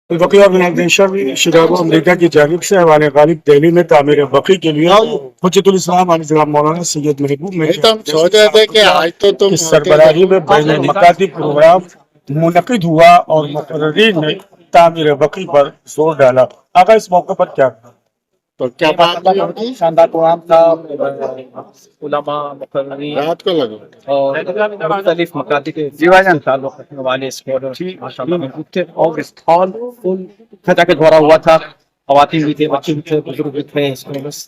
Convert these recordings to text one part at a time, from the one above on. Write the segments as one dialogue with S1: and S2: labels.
S1: البقی organization Chicago امریکہ کی جانب سے ایوان غالب دہلی میں تعمیر بقی کے لیے حجت الاسلام علیہ السلام مولانا سید محبوب میں
S2: تو ہم سوچ رہے تھے کہ آج تو تم
S1: کی سربراہی میں بین المکاتب پروگرام منعقد ہوا اور مقررین نے تعمیر بقی پر زور ڈالا۔ آقا اس موقع پر کیا کہا؟
S2: تو کیا بات ہوگی؟
S3: شاندار پروگرام تھا، علماء، مقررین
S2: رات کو لگا
S3: اور مختلف مکاتب کے تعلق رکھنے والے اسکالر ماشاءاللہ موجود تھے، اور اس ہال فل کھچا کے بھرا ہوا تھا۔ خواتین بھی تھے، بچے بھی تھے، بزرگ بھی تھے، اسکالرس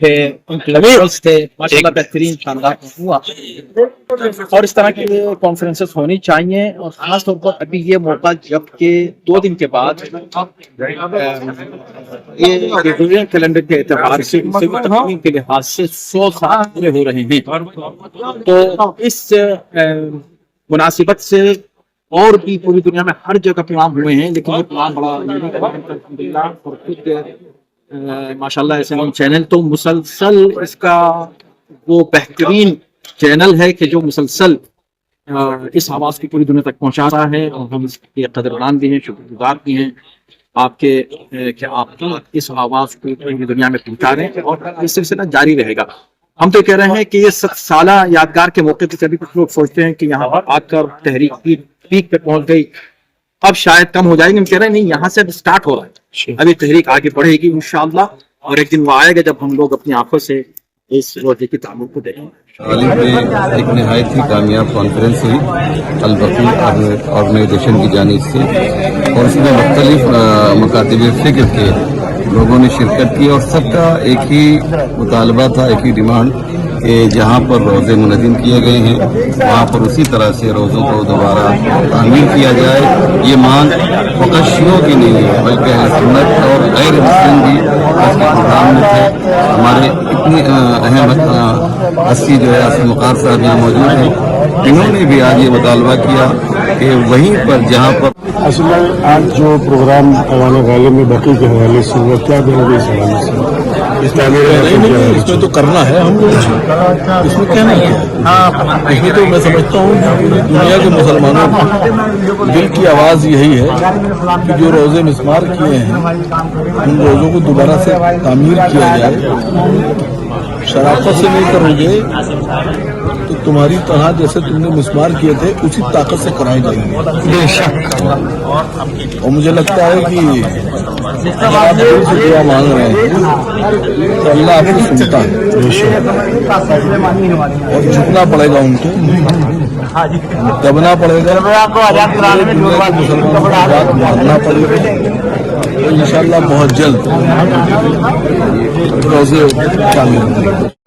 S3: تھے، انٹلیکچوئلس تھے، ماشاءاللہ بہترین شاندار ہوا۔ اور اس طرح کی کانفرنسز ہونی چاہیے، اور خاص طور پر ابھی یہ موقع جب کہ 2 دن کے بعد یہ گریگورین کیلنڈر کے اعتبار سے تقویم کے لحاظ سے 100 سال پورے ہو رہے ہیں، تو اس مناسبت سے اور بھی پوری دنیا میں ہر جگہ پروگرام ہوئے ہیں، لیکن یہ پروگرام بڑا یونیک ہے الحمدللہ۔ اور خود ماشاءاللہ ایس ایم چینل تو مسلسل اس کا وہ بہترین چینل ہے کہ جو مسلسل اس آواز کی پوری دنیا تک پہنچا رہا ہے، اور ہم اس کے قدردان بھی ہیں، شکر گزار بھی ہیں آپ کے کہ آپ اس آواز کو پوری دنیا میں پہنچا رہے ہیں، اور یہ سلسلہ جاری رہے گا۔ ہم تو کہہ رہے ہیں کہ یہ 7 سالہ یادگار کے موقع پہ سبھی کچھ لوگ سوچتے ہیں کہ یہاں آ کر تحریک کی پیک پہ پہنچ گئی، اب شاید کم ہو جائے گی۔ ہم کہہ رہے ہیں نہیں، یہاں سے اب اسٹارٹ ہو رہا ہے، ابھی تحریک آگے بڑھے گی انشاءاللہ، اور ایک دن وہ آئے گا جب ہم لوگ اپنی آنکھوں سے اس روزے کی تعمیر کو دیکھیں گے۔
S4: غالب میں ایک نہایت ہی کامیاب کانفرنس ہوئی البقی آرگنائزیشن کی جانب سے، اور اس میں مختلف مکاتب فکر کے لوگوں نے شرکت کی، اور سب کا ایک ہی مطالبہ تھا، ایک ہی ڈیمانڈ کہ جہاں پر روزے منظم کیے گئے ہیں وہاں پر اسی طرح سے روزوں کو دوبارہ تعمیر کیا جائے۔ یہ مانگ فقط شیعوں کی نہیں ہے بلکہ اہل سنت اور غیر مسلم بھی اس کے پروگرام میں تھے۔ ہمارے اتنی اہم ہستی جو ہے اسد مقار صاحب یہاں موجود ہیں، انہوں نے بھی آج یہ مطالبہ کیا کہ وہیں پر جہاں پر
S1: اصل میں آج جو پروگرام ایوان غالب میں بقی کے حوالے سے وہ کیا دیں گے اس حوالے سے؟ اس
S5: میں تو کرنا ہے ہم لوگ، اس میں کہنا کیا ہے؟ اس میں تو میں سمجھتا ہوں کہ دنیا کے مسلمانوں کی دل کی آواز یہی ہے کہ جو روزے مسمار کیے ہیں ان روزوں کو دوبارہ سے تعمیر کیا جائے۔ شرافت سے نہیں کرو گے تو تمہاری طرح جیسے تم نے مسمار کیے تھے اسی طاقت سے کرائے جائیں گے بے شک۔ اور مجھے لگتا ہے کہ آپ دل سے دعا مانگ رہے ہیں تو اللہ آپ کو سنتا ہے، اور جھکنا پڑے گا ان کو، دبنا پڑے گا، مسلمانوں کی بات ماننا پڑے گا، تو انشاءاللہ بہت جلد روزے تعمیر ہوں گے۔